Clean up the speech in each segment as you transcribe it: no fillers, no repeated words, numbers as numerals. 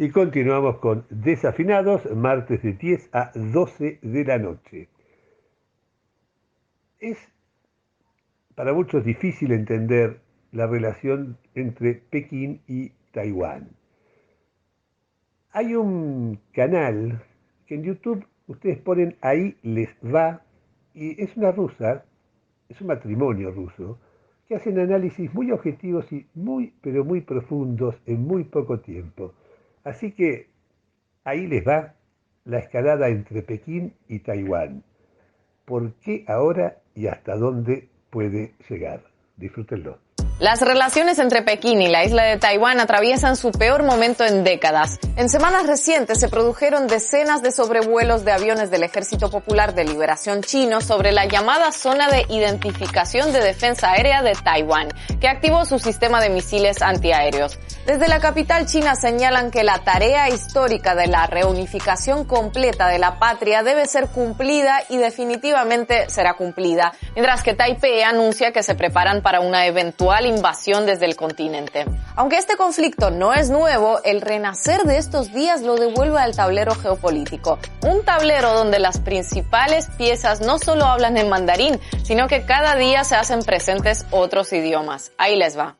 Y continuamos con Desafinados, martes de 10 a 12 de la noche. Es para muchos difícil entender la relación entre Pekín y Taiwán. Hay un canal que en YouTube ustedes ponen Ahí les va, y es una rusa, es un matrimonio ruso, que hacen análisis muy objetivos y pero muy profundos en muy poco tiempo. Así que ahí les va la escalada entre Pekín y Taiwán. ¿Por qué ahora y hasta dónde puede llegar? Disfrútenlo. Las relaciones entre Pekín y la isla de Taiwán atraviesan su peor momento en décadas. En semanas recientes se produjeron decenas de sobrevuelos de aviones del Ejército Popular de Liberación Chino sobre la llamada Zona de Identificación de Defensa Aérea de Taiwán, que activó su sistema de misiles antiaéreos. Desde la capital china señalan que la tarea histórica de la reunificación completa de la patria debe ser cumplida y definitivamente será cumplida, mientras que Taipei anuncia que se preparan para una eventual invasión desde el continente. Aunque este conflicto no es nuevo, el renacer de estos días lo devuelve al tablero geopolítico. Un tablero donde las principales piezas no solo hablan en mandarín, sino que cada día se hacen presentes otros idiomas. Ahí les va.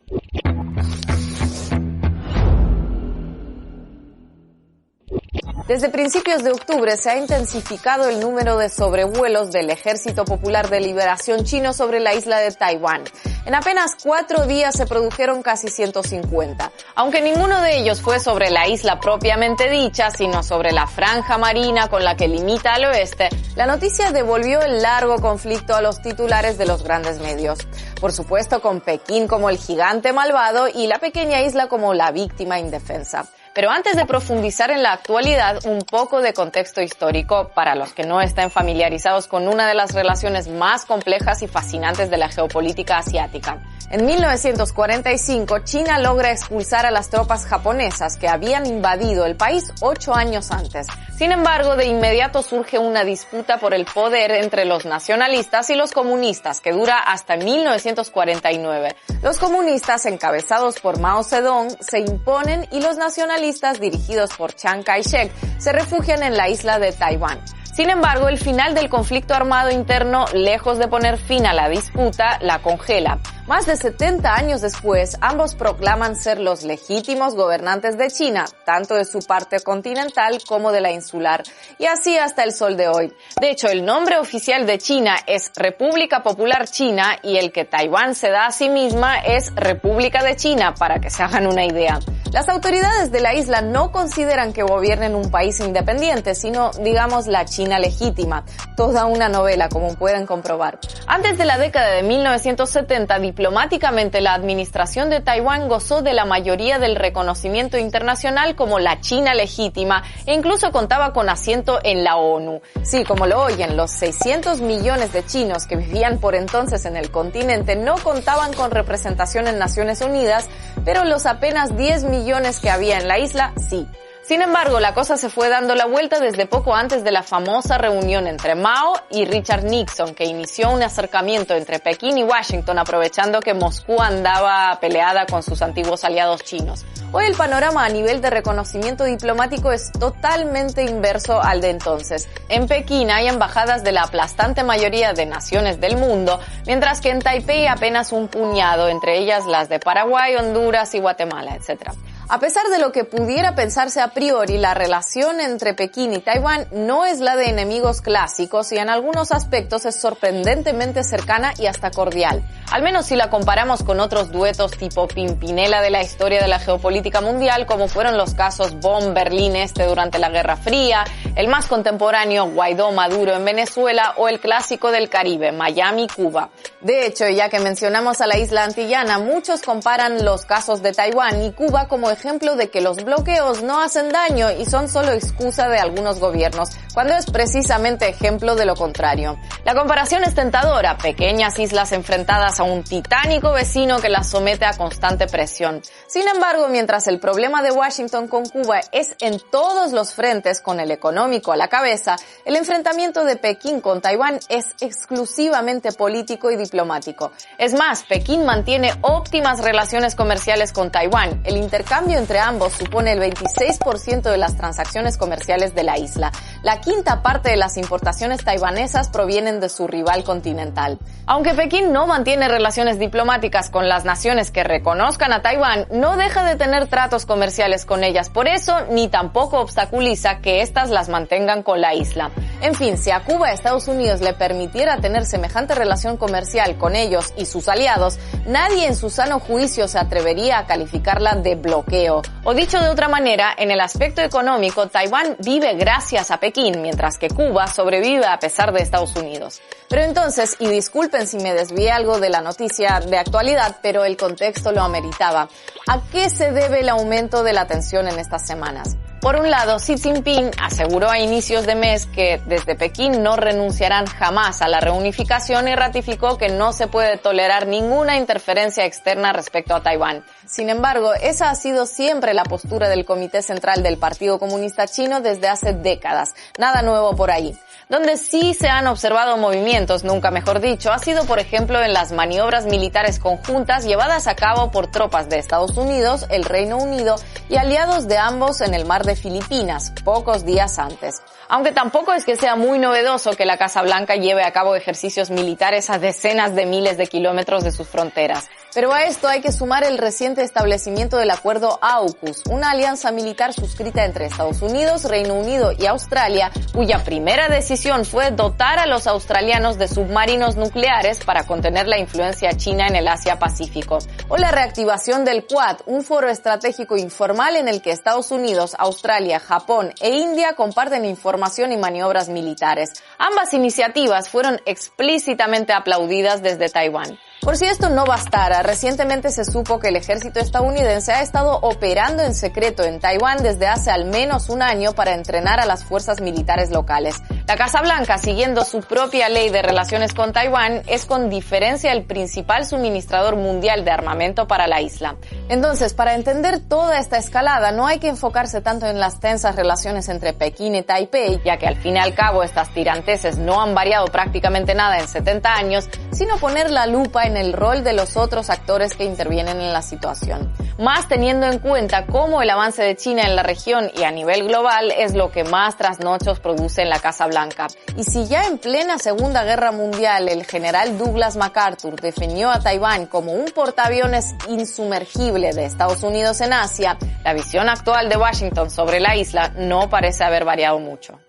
Desde principios de octubre se ha intensificado el número de sobrevuelos del Ejército Popular de Liberación Chino sobre la isla de Taiwán. En apenas 4 días se produjeron casi 150. Aunque ninguno de ellos fue sobre la isla propiamente dicha, sino sobre la franja marina con la que limita al oeste, la noticia devolvió el largo conflicto a los titulares de los grandes medios. Por supuesto, con Pekín como el gigante malvado y la pequeña isla como la víctima indefensa. Pero antes de profundizar en la actualidad, un poco de contexto histórico para los que no estén familiarizados con una de las relaciones más complejas y fascinantes de la geopolítica asiática. En 1945, China logra expulsar a las tropas japonesas que habían invadido el país 8 años antes. Sin embargo, de inmediato surge una disputa por el poder entre los nacionalistas y los comunistas que dura hasta 1949. Los comunistas, encabezados por Mao Zedong, se imponen y los nacionalistas, dirigidos por Chiang Kai-shek, se refugian en la isla de Taiwán. Sin embargo, el final del conflicto armado interno, lejos de poner fin a la disputa, la congela. Más de 70 años después, ambos proclaman ser los legítimos gobernantes de China, tanto de su parte continental como de la insular, y así hasta el sol de hoy. De hecho, el nombre oficial de China es República Popular China y el que Taiwán se da a sí misma es República de China, para que se hagan una idea. Las autoridades de la isla no consideran que gobiernen un país independiente, sino, digamos, la China legítima. Toda una novela, como pueden comprobar. Antes de la década de 1970, diplomáticamente la administración de Taiwán gozó de la mayoría del reconocimiento internacional como la China legítima e incluso contaba con asiento en la ONU. Sí, como lo oyen, los 600 millones de chinos que vivían por entonces en el continente no contaban con representación en Naciones Unidas, pero los apenas 10 millones que había en la isla, sí. Sin embargo, la cosa se fue dando la vuelta desde poco antes de la famosa reunión entre Mao y Richard Nixon, que inició un acercamiento entre Pekín y Washington, aprovechando que Moscú andaba peleada con sus antiguos aliados chinos. Hoy el panorama a nivel de reconocimiento diplomático es totalmente inverso al de entonces. En Pekín hay embajadas de la aplastante mayoría de naciones del mundo, mientras que en Taipei apenas un puñado, entre ellas las de Paraguay, Honduras y Guatemala, etc. A pesar de lo que pudiera pensarse a priori, la relación entre Pekín y Taiwán no es la de enemigos clásicos y en algunos aspectos es sorprendentemente cercana y hasta cordial. Al menos si la comparamos con otros duetos tipo Pimpinela de la historia de la geopolítica mundial, como fueron los casos Bonn-Berlín Este durante la Guerra Fría, el más contemporáneo Guaidó-Maduro en Venezuela o el clásico del Caribe, Miami-Cuba. De hecho, ya que mencionamos a la isla antillana, muchos comparan los casos de Taiwán y Cuba como ejemplo de que los bloqueos no hacen daño y son solo excusa de algunos gobiernos, cuando es precisamente ejemplo de lo contrario. La comparación es tentadora, pequeñas islas enfrentadas a un titánico vecino que las somete a constante presión. Sin embargo, mientras el problema de Washington con Cuba es en todos los frentes, con el económico, económico a la cabeza, el enfrentamiento de Pekín con Taiwán es exclusivamente político y diplomático. Es más, Pekín mantiene óptimas relaciones comerciales con Taiwán. El intercambio entre ambos supone el 26% de las transacciones comerciales de la isla. La quinta parte de las importaciones taiwanesas provienen de su rival continental. Aunque Pekín no mantiene relaciones diplomáticas con las naciones que reconozcan a Taiwán, no deja de tener tratos comerciales con ellas por eso, ni tampoco obstaculiza que éstas las mantengan con la isla. En fin, si a Cuba Estados Unidos le permitiera tener semejante relación comercial con ellos y sus aliados, nadie en su sano juicio se atrevería a calificarla de bloqueo. O dicho de otra manera, en el aspecto económico, Taiwán vive gracias a Pekín, mientras que Cuba sobrevive a pesar de Estados Unidos. Pero entonces, y disculpen si me desvié algo de la noticia de actualidad, pero el contexto lo ameritaba. ¿A qué se debe el aumento de la tensión en estas semanas? Por un lado, Xi Jinping aseguró a inicios de mes que desde Pekín no renunciarán jamás a la reunificación y ratificó que no se puede tolerar ninguna interferencia externa respecto a Taiwán. Sin embargo, esa ha sido siempre la postura del Comité Central del Partido Comunista Chino desde hace décadas. Nada nuevo por ahí. Donde sí se han observado movimientos, nunca mejor dicho, ha sido por ejemplo en las maniobras militares conjuntas llevadas a cabo por tropas de Estados Unidos, el Reino Unido y aliados de ambos en el mar de Filipinas, pocos días antes. Aunque tampoco es que sea muy novedoso que la Casa Blanca lleve a cabo ejercicios militares a decenas de miles de kilómetros de sus fronteras. Pero a esto hay que sumar el reciente establecimiento del acuerdo AUKUS, una alianza militar suscrita entre Estados Unidos, Reino Unido y Australia, cuya primera decisión fue dotar a los australianos de submarinos nucleares para contener la influencia china en el Asia-Pacífico. O la reactivación del Quad, un foro estratégico informal en el que Estados Unidos, Australia, Japón e India comparten información y maniobras militares. Ambas iniciativas fueron explícitamente aplaudidas desde Taiwán. Por si esto no bastara, recientemente se supo que el ejército estadounidense ha estado operando en secreto en Taiwán desde hace al menos un año para entrenar a las fuerzas militares locales. La Casa Blanca, siguiendo su propia ley de relaciones con Taiwán, es con diferencia el principal suministrador mundial de armamento para la isla. Entonces, para entender toda esta escalada, no hay que enfocarse tanto en las tensas relaciones entre Pekín y Taipei, ya que al fin y al cabo estas tiranteses no han variado prácticamente nada en 70 años, sino poner la lupa en el rol de los otros actores que intervienen en la situación. Más teniendo en cuenta cómo el avance de China en la región y a nivel global es lo que más trasnochos produce en la Casa Blanca. Y si ya en plena Segunda Guerra Mundial el general Douglas MacArthur definió a Taiwán como un portaaviones insumergible de Estados Unidos en Asia, la visión actual de Washington sobre la isla no parece haber variado mucho.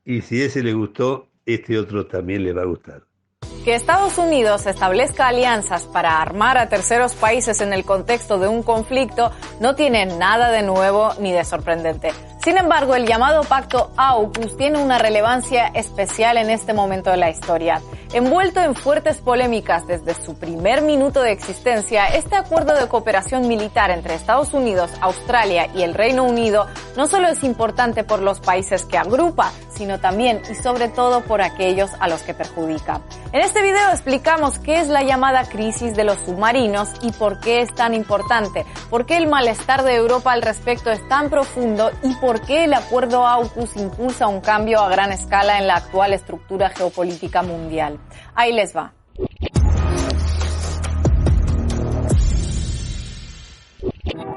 Y si ese le gustó, este otro también le va a gustar. Que Estados Unidos establezca alianzas para armar a terceros países en el contexto de un conflicto no tiene nada de nuevo ni de sorprendente. Sin embargo, el llamado Pacto AUKUS tiene una relevancia especial en este momento de la historia. Envuelto en fuertes polémicas desde su primer minuto de existencia, este acuerdo de cooperación militar entre Estados Unidos, Australia y el Reino Unido no solo es importante por los países que agrupa, sino también y sobre todo por aquellos a los que perjudica. En este video explicamos qué es la llamada crisis de los submarinos y por qué es tan importante, por qué el malestar de Europa al respecto es tan profundo y por qué el acuerdo AUKUS impulsa un cambio a gran escala en la actual estructura geopolítica mundial. Ahí les va.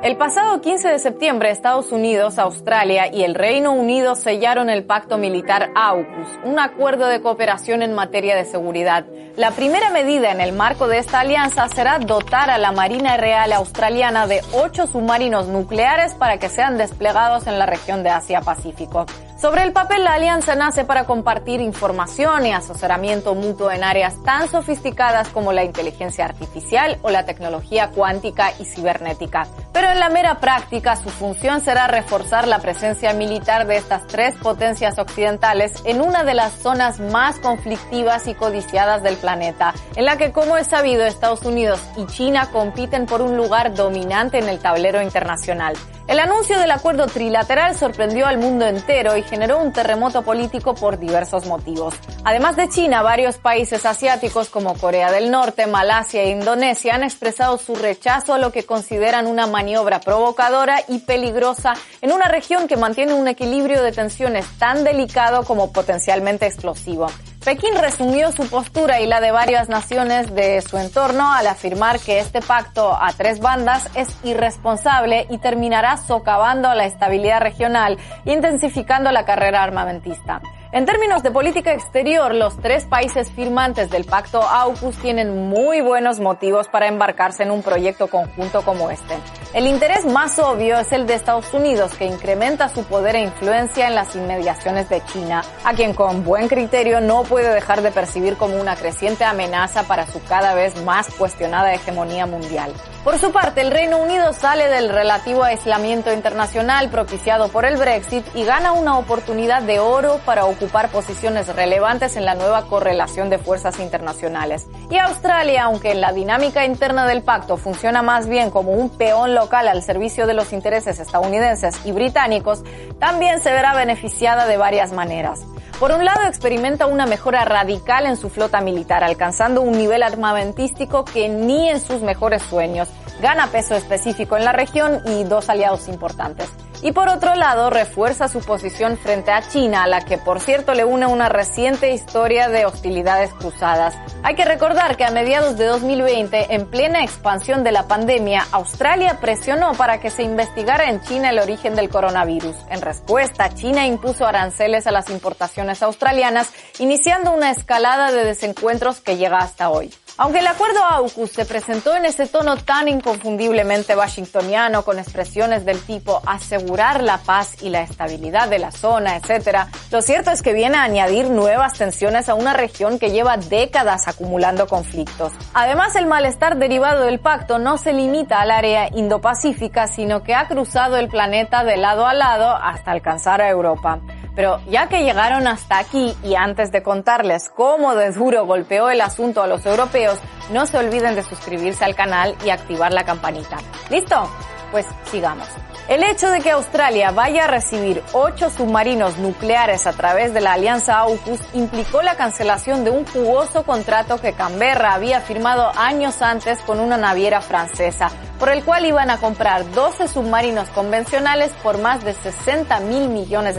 El pasado 15 de septiembre, Estados Unidos, Australia y el Reino Unido sellaron el pacto militar AUKUS, un acuerdo de cooperación en materia de seguridad. La primera medida en el marco de esta alianza será dotar a la Marina Real Australiana de 8 submarinos nucleares para que sean desplegados en la región de Asia-Pacífico. Sobre el papel, la alianza nace para compartir información y asesoramiento mutuo en áreas tan sofisticadas como la inteligencia artificial o la tecnología cuántica y cibernética. Pero en la mera práctica, su función será reforzar la presencia militar de estas 3 potencias occidentales en una de las zonas más conflictivas y codiciadas del planeta, en la que, como es sabido, Estados Unidos y China compiten por un lugar dominante en el tablero internacional. El anuncio del acuerdo trilateral sorprendió al mundo entero y generó un terremoto político por diversos motivos. Además de China, varios países asiáticos como Corea del Norte, Malasia e Indonesia han expresado su rechazo a lo que consideran una maniobra provocadora y peligrosa en una región que mantiene un equilibrio de tensiones tan delicado como potencialmente explosivo. Pekín resumió su postura y la de varias naciones de su entorno al afirmar que este pacto a tres bandas es irresponsable y terminará socavando la estabilidad regional e intensificando la carrera armamentista. En términos de política exterior, los tres países firmantes del Pacto AUKUS tienen muy buenos motivos para embarcarse en un proyecto conjunto como este. El interés más obvio es el de Estados Unidos, que incrementa su poder e influencia en las inmediaciones de China, a quien con buen criterio no puede dejar de percibir como una creciente amenaza para su cada vez más cuestionada hegemonía mundial. Por su parte, el Reino Unido sale del relativo aislamiento internacional propiciado por el Brexit y gana una oportunidad de oro para ocupar posiciones relevantes en la nueva correlación de fuerzas internacionales. Y Australia, aunque en la dinámica interna del pacto funciona más bien como un peón local al servicio de los intereses estadounidenses y británicos, también se verá beneficiada de varias maneras. Por un lado, experimenta una mejora radical en su flota militar, alcanzando un nivel armamentístico que ni en sus mejores sueños. Gana peso específico en la región y dos aliados importantes. Y por otro lado, refuerza su posición frente a China, a la que por cierto le une una reciente historia de hostilidades cruzadas. Hay que recordar que a mediados de 2020, en plena expansión de la pandemia, Australia presionó para que se investigara en China el origen del coronavirus. En respuesta, China impuso aranceles a las importaciones australianas, iniciando una escalada de desencuentros que llega hasta hoy. Aunque el acuerdo AUKUS se presentó en ese tono tan inconfundiblemente washingtoniano, con expresiones del tipo asegurar la paz y la estabilidad de la zona, etc., lo cierto es que viene a añadir nuevas tensiones a una región que lleva décadas acumulando conflictos. Además, el malestar derivado del pacto no se limita al área Indo-Pacífica, sino que ha cruzado el planeta de lado a lado hasta alcanzar a Europa. Pero ya que llegaron hasta aquí y antes de contarles cómo de duro golpeó el asunto a los europeos, no se olviden de suscribirse al canal y activar la campanita. ¿Listo? Pues sigamos. El hecho de que Australia vaya a recibir 8 submarinos nucleares a través de la alianza AUKUS implicó la cancelación de un jugoso contrato que Canberra había firmado años antes con una naviera francesa, por el cual iban a comprar 12 submarinos convencionales por más de $60,000 millones.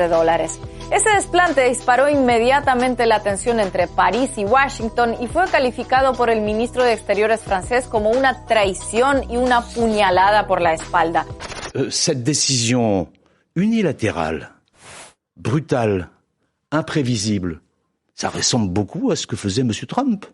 Ese desplante disparó inmediatamente la tensión entre París y Washington y fue calificado por el ministro de Exteriores francés como una traición y una puñalada por la espalda. Cette décision unilatérale, brutale, imprévisible, ça ressemble beaucoup à ce que faisait M. Trump.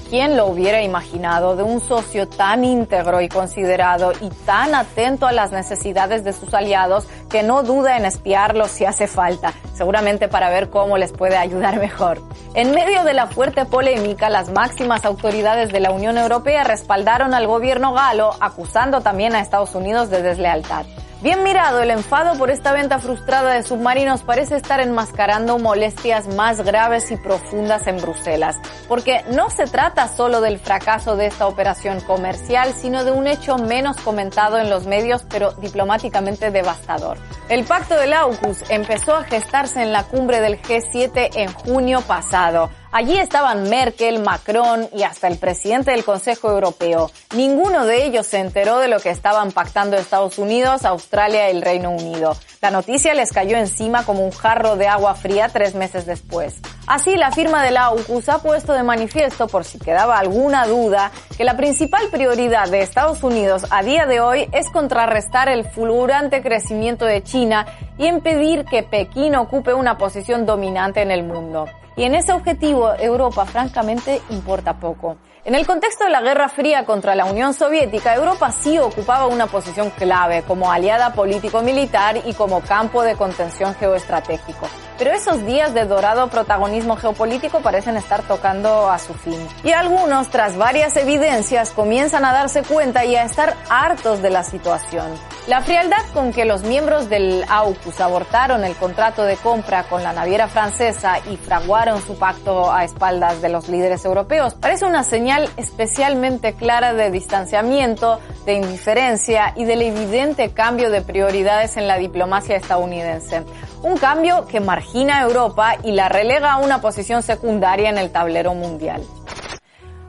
¿Quién lo hubiera imaginado de un socio tan íntegro y considerado y tan atento a las necesidades de sus aliados que no duda en espiarlos si hace falta, seguramente para ver cómo les puede ayudar mejor? En medio de la fuerte polémica, las máximas autoridades de la Unión Europea respaldaron al gobierno galo, acusando también a Estados Unidos de deslealtad. Bien mirado, el enfado por esta venta frustrada de submarinos parece estar enmascarando molestias más graves y profundas en Bruselas, porque no se trata solo del fracaso de esta operación comercial, sino de un hecho menos comentado en los medios, pero diplomáticamente devastador. El pacto del AUKUS empezó a gestarse en la cumbre del G7 en junio pasado. Allí estaban Merkel, Macron y hasta el presidente del Consejo Europeo. Ninguno de ellos se enteró de lo que estaban pactando Estados Unidos, Australia y el Reino Unido. La noticia les cayó encima como un jarro de agua fría 3 meses después. Así, la firma del AUKUS ha puesto de manifiesto, por si quedaba alguna duda, que la principal prioridad de Estados Unidos a día de hoy es contrarrestar el fulgurante crecimiento de China y impedir que Pekín ocupe una posición dominante en el mundo. Y en ese objetivo, Europa francamente importa poco. En el contexto de la Guerra Fría contra la Unión Soviética, Europa sí ocupaba una posición clave como aliada político-militar y como campo de contención geoestratégico. Pero esos días de dorado protagonismo geopolítico parecen estar tocando a su fin. Y algunos, tras varias evidencias, comienzan a darse cuenta y a estar hartos de la situación. La frialdad con que los miembros del AUKUS abortaron el contrato de compra con la naviera francesa y fraguaron su pacto a espaldas de los líderes europeos parece una señal especialmente clara de distanciamiento, de indiferencia y del evidente cambio de prioridades en la diplomacia estadounidense. Un cambio que margina a Europa y la relega a una posición secundaria en el tablero mundial.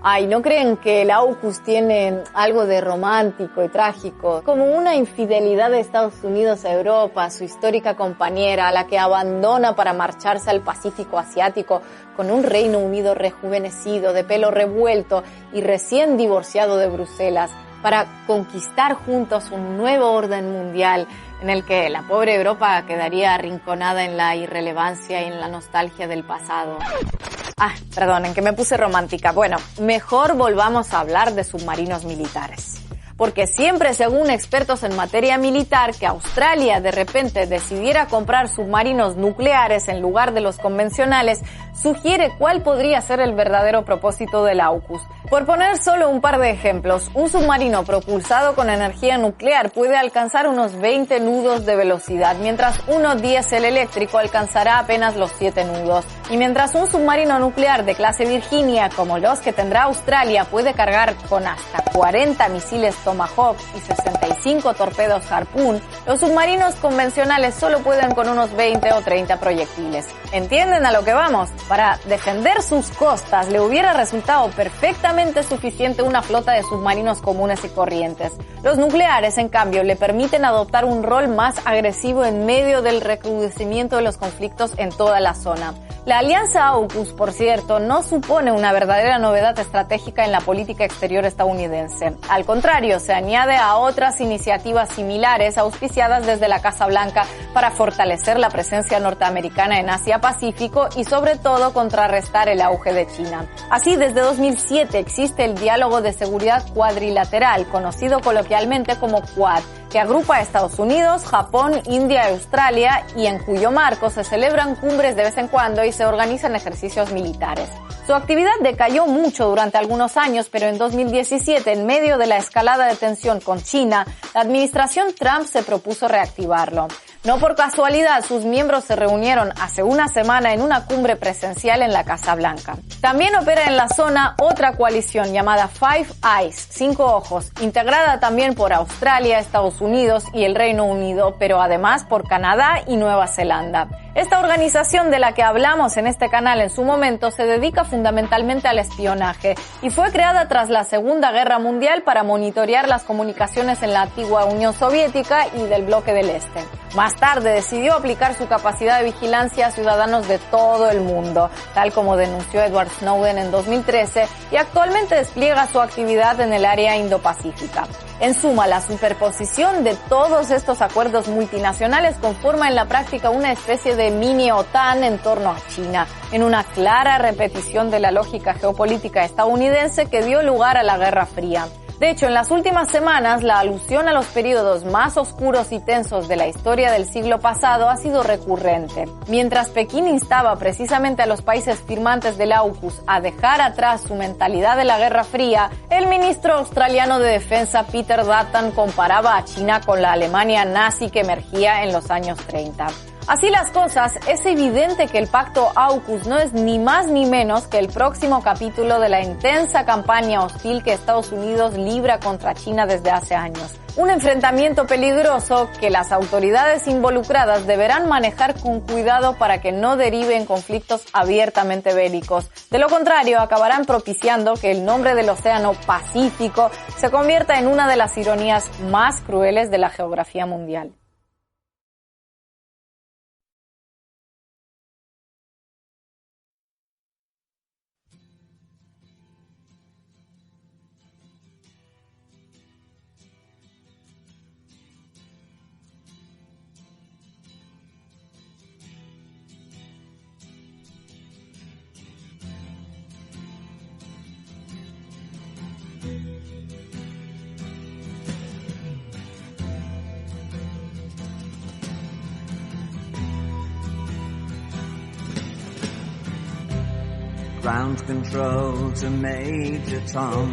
Ay, ¿no creen que el AUKUS tiene algo de romántico y trágico? Como una infidelidad de Estados Unidos a Europa, su histórica compañera, a la que abandona para marcharse al Pacífico Asiático con un Reino Unido rejuvenecido, de pelo revuelto y recién divorciado de Bruselas, para conquistar juntos un nuevo orden mundial en el que la pobre Europa quedaría arrinconada en la irrelevancia y en la nostalgia del pasado. Perdonen, que me puse romántica. Bueno, mejor volvamos a hablar de submarinos militares. Porque siempre, según expertos en materia militar, que Australia de repente decidiera comprar submarinos nucleares en lugar de los convencionales, sugiere cuál podría ser el verdadero propósito del AUKUS. Por poner solo un par de ejemplos, un submarino propulsado con energía nuclear puede alcanzar unos 20 nudos de velocidad, mientras uno diésel eléctrico alcanzará apenas los 7 nudos. Y mientras un submarino nuclear de clase Virginia, como los que tendrá Australia, puede cargar con hasta 40 misiles Tomahawk y 65 torpedos Harpoon, los submarinos convencionales solo pueden con unos 20 o 30 proyectiles. ¿Entienden a lo que vamos? Para defender sus costas le hubiera resultado perfectamente suficiente una flota de submarinos comunes y corrientes. Los nucleares, en cambio, le permiten adoptar un rol más agresivo en medio del recrudecimiento de los conflictos en toda la zona. La alianza AUKUS, por cierto, no supone una verdadera novedad estratégica en la política exterior estadounidense. Al contrario, se añade a otras iniciativas similares auspiciadas desde la Casa Blanca para fortalecer la presencia norteamericana en Asia-Pacífico y sobre todo contrarrestar el auge de China. Así, desde 2007 existe el Diálogo de Seguridad Cuadrilateral, conocido coloquialmente como Quad, que agrupa a Estados Unidos, Japón, India y Australia y en cuyo marco se celebran cumbres de vez en cuando y se organizan ejercicios militares. Su actividad decayó mucho durante algunos años, pero en 2017, en medio de la escalada de tensión con China, la administración Trump se propuso reactivarlo. No por casualidad, sus miembros se reunieron hace una semana en una cumbre presencial en la Casa Blanca. También opera en la zona otra coalición llamada Five Eyes, 5 ojos, integrada también por Australia, Estados Unidos y el Reino Unido, pero además por Canadá y Nueva Zelanda. Esta organización de la que hablamos en este canal en su momento se dedica fundamentalmente al espionaje y fue creada tras la Segunda Guerra Mundial para monitorear las comunicaciones en la antigua Unión Soviética y del bloque del Este. Más tarde decidió aplicar su capacidad de vigilancia a ciudadanos de todo el mundo, tal como denunció Edward Snowden en 2013, y actualmente despliega su actividad en el área Indo-Pacífica. En suma, la superposición de todos estos acuerdos multinacionales conforma en la práctica una especie de mini OTAN en torno a China, en una clara repetición de la lógica geopolítica estadounidense que dio lugar a la Guerra Fría. De hecho, en las últimas semanas, la alusión a los periodos más oscuros y tensos de la historia del siglo pasado ha sido recurrente. Mientras Pekín instaba precisamente a los países firmantes del AUKUS a dejar atrás su mentalidad de la Guerra Fría, el ministro australiano de Defensa Peter Dutton comparaba a China con la Alemania nazi que emergía en los años 30. Así las cosas, es evidente que el pacto AUKUS no es ni más ni menos que el próximo capítulo de la intensa campaña hostil que Estados Unidos libra contra China desde hace años. Un enfrentamiento peligroso que las autoridades involucradas deberán manejar con cuidado para que no derive en conflictos abiertamente bélicos. De lo contrario, acabarán propiciando que el nombre del Océano Pacífico se convierta en una de las ironías más crueles de la geografía mundial. Ground control to Major Tom.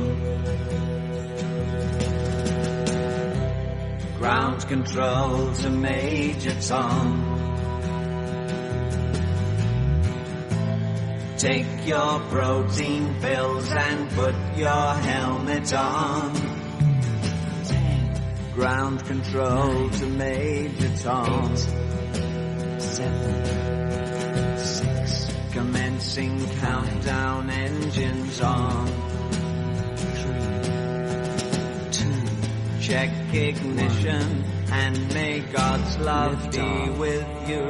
Ground control to Major Tom. Take your protein pills and put your helmet on. Ground control to Major Tom. 8, 7, 6. Commencing countdown, engines on. 3, 2. Check ignition and may God's love be with you.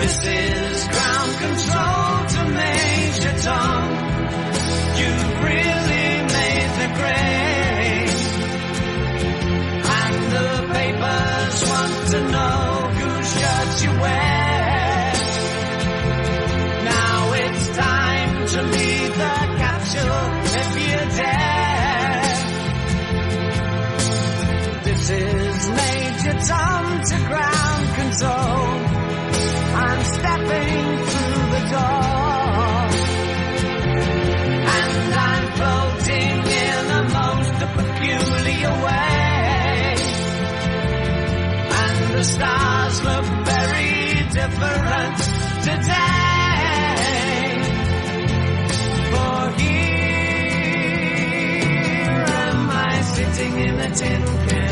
This is ground control to Major Tom. You've really made the grade, and the papers want to know whose shirt you wear. Now it's time to leave the capsule if you dare. This is Major Tom to ground control. I'm stepping through the door, and I'm floating in a most peculiar way, and the stars look very different today. For here am I sitting in a tin can.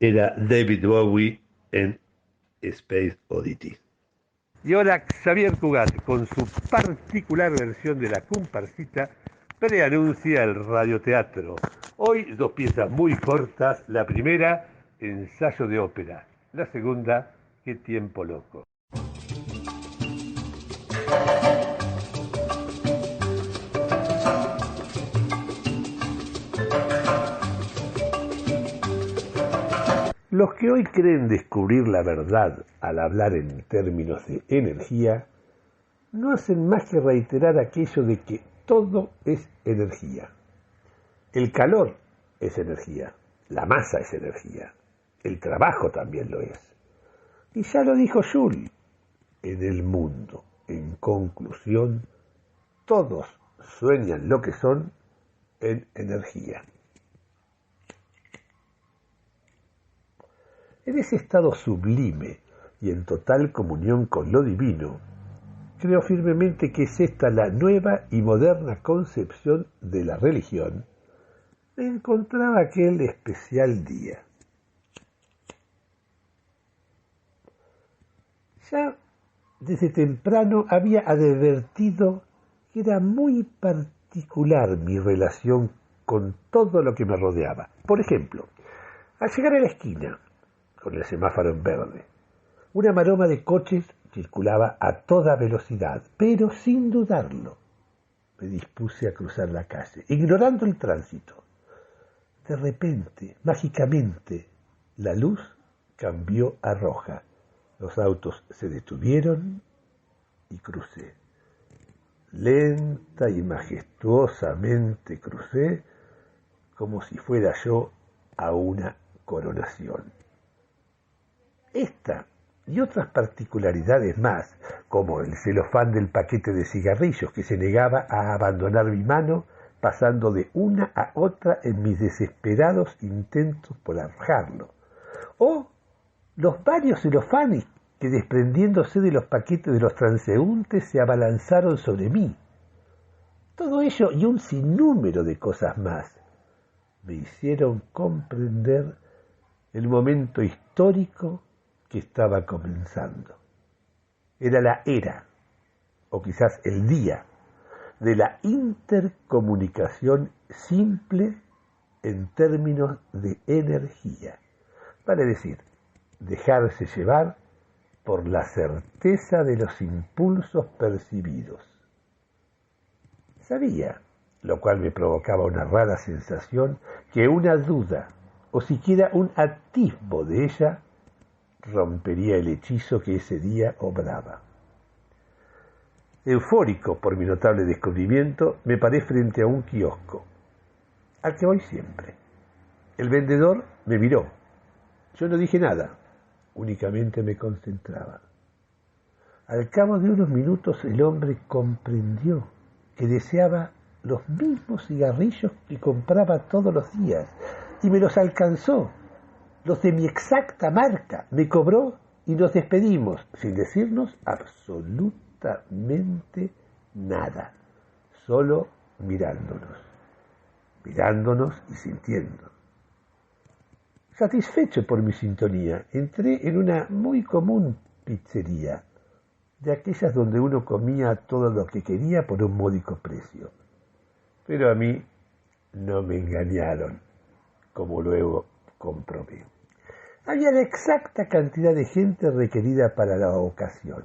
Era David Bowie en Space Oddity. Y ahora Xavier Cugat, con su particular versión de la comparsita, preanuncia el radioteatro. Hoy 2 piezas muy cortas. La primera, Ensayo de ópera. La segunda, Qué tiempo loco. Los que hoy creen descubrir la verdad al hablar en términos de energía, no hacen más que reiterar aquello de que todo es energía. El calor es energía, la masa es energía, el trabajo también lo es. Y ya lo dijo Jules, en el mundo, en conclusión, todos sueñan lo que son en energía. En ese estado sublime y en total comunión con lo divino, creo firmemente que es esta la nueva y moderna concepción de la religión. Me encontraba aquel especial día. Ya desde temprano había advertido que era muy particular mi relación con todo lo que me rodeaba. Por ejemplo, al llegar a la esquina, con el semáforo en verde, una maroma de coches circulaba a toda velocidad, pero sin dudarlo, me dispuse a cruzar la calle, ignorando el tránsito. De repente, mágicamente, la luz cambió a roja. Los autos se detuvieron y crucé. Lenta y majestuosamente crucé, como si fuera yo a una coronación. Esta y otras particularidades más, como el celofán del paquete de cigarrillos que se negaba a abandonar mi mano, pasando de una a otra en mis desesperados intentos por arrojarlo, o los varios celofanes que, desprendiéndose de los paquetes de los transeúntes, se abalanzaron sobre mí. Todo ello y un sinnúmero de cosas más me hicieron comprender el momento histórico que estaba comenzando. Era la era, o quizás el día, de la intercomunicación simple en términos de energía, vale decir, dejarse llevar por la certeza de los impulsos percibidos. Sabía, lo cual me provocaba una rara sensación, que una duda, o siquiera un atisbo de ella, rompería el hechizo que ese día obraba. Eufórico por mi notable descubrimiento, me paré frente a un kiosco, al que voy siempre. El vendedor me miró. Yo no dije nada, únicamente me concentraba. Al cabo de unos minutos el hombre comprendió que deseaba los mismos cigarrillos que compraba todos los días y me los alcanzó, los de mi exacta marca. Me cobró y nos despedimos sin decirnos absolutamente nada, solo mirándonos y sintiendo. Satisfecho por mi sintonía, entré en una muy común pizzería, de aquellas donde uno comía todo lo que quería por un módico precio. Pero a mí no me engañaron, como luego comprobé. Había la exacta cantidad de gente requerida para la ocasión.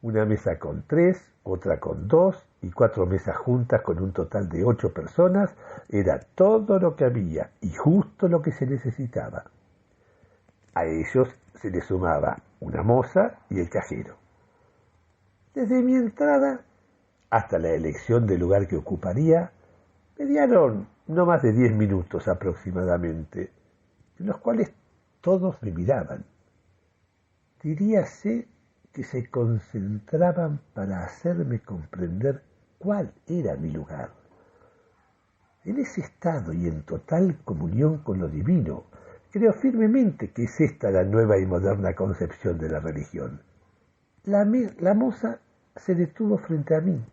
Una mesa con 3, otra con 2 y 4 mesas juntas con un total de 8 personas, era todo lo que había y justo lo que se necesitaba. A ellos se les sumaba una moza y el cajero. Desde mi entrada hasta la elección del lugar que ocuparía, me dieron no más de 10 minutos aproximadamente, en los cuales todos me miraban. Diríase que se concentraban para hacerme comprender cuál era mi lugar. En ese estado y en total comunión con lo divino, creo firmemente que es esta la nueva y moderna concepción de la religión. La moza se detuvo frente a mí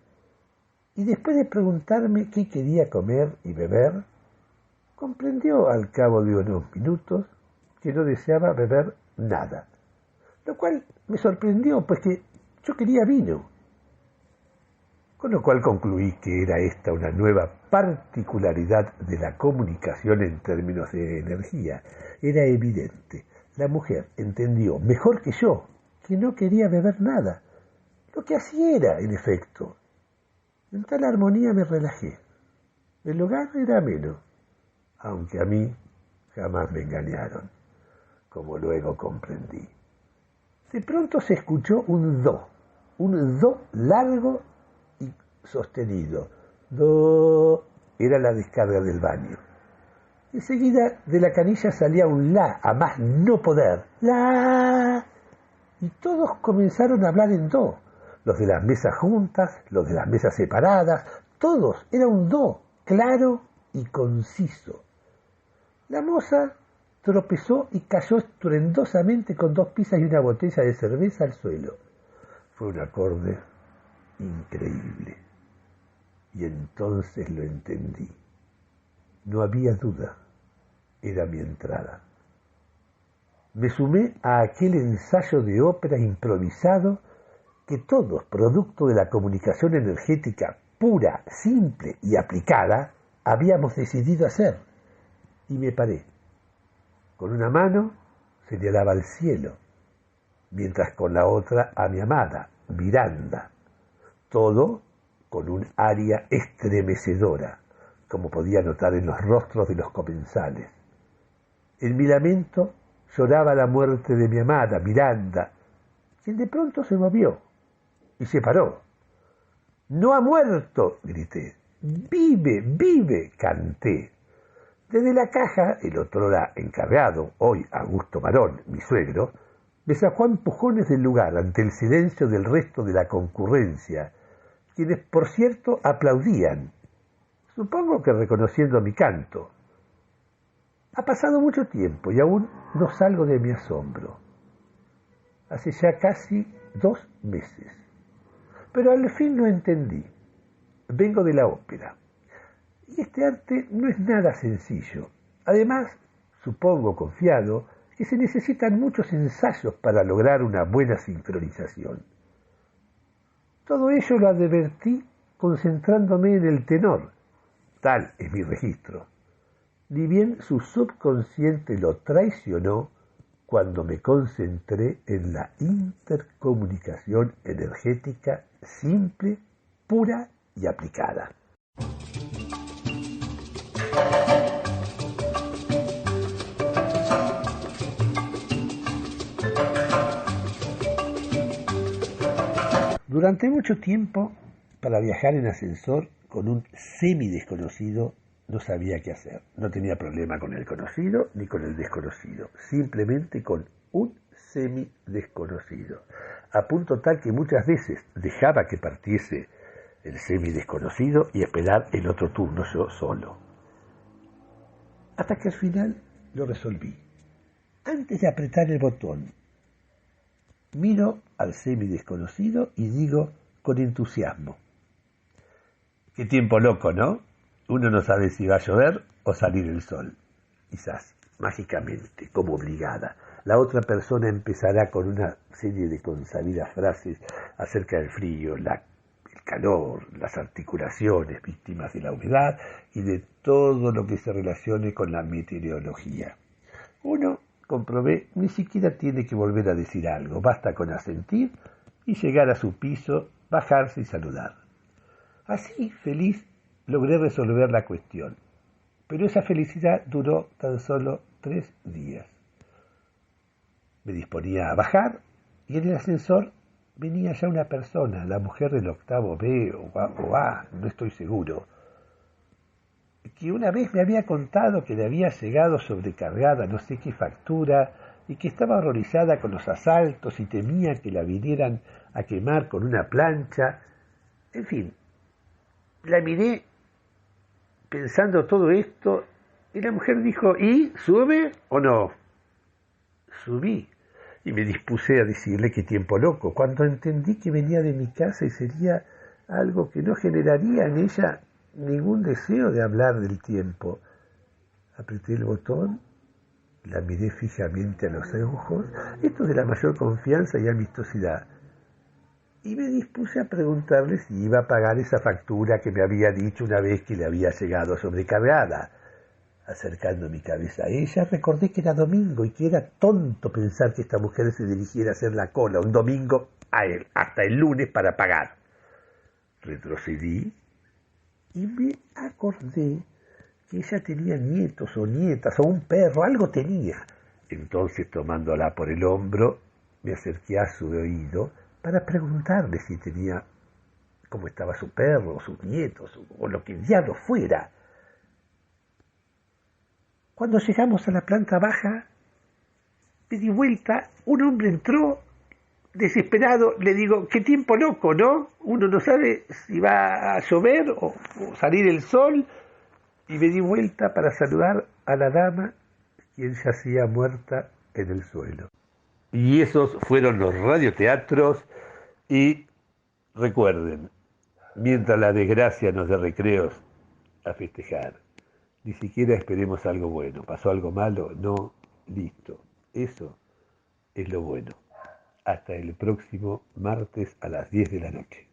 y después de preguntarme qué quería comer y beber, comprendió al cabo de unos minutos que no deseaba beber nada, lo cual me sorprendió, pues que yo quería vino. Con lo cual concluí que era esta una nueva particularidad de la comunicación en términos de energía. Era evidente, la mujer entendió mejor que yo que no quería beber nada, lo que así era, en efecto. En tal armonía me relajé. El lugar era ameno, aunque a mí jamás me engañaron, como luego comprendí. De pronto se escuchó un do, un do largo y sostenido. Do era la descarga del baño. Enseguida de la canilla salía un la, a más no poder. La. Y todos comenzaron a hablar en do. Los de las mesas juntas, los de las mesas separadas, todos. Era un do, claro y conciso. La moza tropezó y cayó estruendosamente con 2 pizzas y una botella de cerveza al suelo. Fue un acorde increíble. Y entonces lo entendí. No había duda. Era mi entrada. Me sumé a aquel ensayo de ópera improvisado que todos, producto de la comunicación energética pura, simple y aplicada, habíamos decidido hacer. Y me paré. Con una mano señalaba al cielo, mientras con la otra a mi amada, Miranda. Todo con un aria estremecedora, como podía notar en los rostros de los comensales. En mi lamento lloraba la muerte de mi amada, Miranda, quien de pronto se movió y se paró. «¡No ha muerto!», grité. «¡Vive, vive!», canté. Desde la caja, el otrora encargado, hoy Augusto Marón, mi suegro, me sacó a empujones del lugar ante el silencio del resto de la concurrencia, quienes, por cierto, aplaudían, supongo que reconociendo mi canto. Ha pasado mucho tiempo y aún no salgo de mi asombro. Hace ya casi 2 meses. Pero al fin lo entendí. Vengo de la ópera. Y este arte no es nada sencillo. Además, supongo confiado, que se necesitan muchos ensayos para lograr una buena sincronización. Todo ello lo advertí concentrándome en el tenor. Tal es mi registro. Ni bien su subconsciente lo traicionó cuando me concentré en la intercomunicación energética simple, pura y aplicada. Durante mucho tiempo, para viajar en ascensor con un semi-desconocido, no sabía qué hacer. No tenía problema con el conocido ni con el desconocido, simplemente con un semi-desconocido. A punto tal que muchas veces dejaba que partiese el semi-desconocido y esperar el otro turno yo solo. Hasta que al final lo resolví. Antes de apretar el botón, miro al semi-desconocido y digo con entusiasmo: «Qué tiempo loco, ¿no? Uno no sabe si va a llover o salir el sol». Quizás, mágicamente, como obligada, la otra persona empezará con una serie de consabidas frases acerca del frío, el calor, las articulaciones víctimas de la humedad y de todo lo que se relacione con la meteorología. Uno, comprobé, ni siquiera tiene que volver a decir algo, basta con asentir y llegar a su piso, bajarse y saludar. Así, feliz, logré resolver la cuestión, pero esa felicidad duró tan solo 3 días. Me disponía a bajar y en el ascensor venía ya una persona, la mujer del 8º B o A, no estoy seguro, que una vez me había contado que le había llegado sobrecargada no sé qué factura y que estaba horrorizada con los asaltos y temía que la vinieran a quemar con una plancha. En fin, la miré pensando todo esto y la mujer dijo: ¿y sube o no? Subí y me dispuse a decirle qué tiempo loco, cuando entendí que venía de mi casa y sería algo que no generaría en ella ningún deseo de hablar del tiempo. Apreté el botón, la miré fijamente a los ojos, esto de la mayor confianza y amistosidad, y me dispuse a preguntarle si iba a pagar esa factura que me había dicho una vez que le había llegado sobrecargada. Acercando mi cabeza a ella, recordé que era domingo y que era tonto pensar que esta mujer se dirigiera a hacer la cola un domingo a él, hasta el lunes para pagar. Retrocedí y me acordé que ella tenía nietos o nietas o un perro, algo tenía. Entonces, tomándola por el hombro, me acerqué a su oído para preguntarle si tenía, cómo estaba su perro, sus nietos, o lo que diablos fuera. Cuando llegamos a la planta baja, me di vuelta, un hombre entró, desesperado, le digo, qué tiempo loco, ¿no? Uno no sabe si va a llover o salir el sol, y me di vuelta para saludar a la dama, quien yacía muerta en el suelo. Y esos fueron los radioteatros, y recuerden, mientras la desgracia nos dé recreos, a festejar. Ni siquiera esperemos algo bueno. ¿Pasó algo malo? No, listo. Eso es lo bueno. Hasta el próximo martes a las 10 de la noche.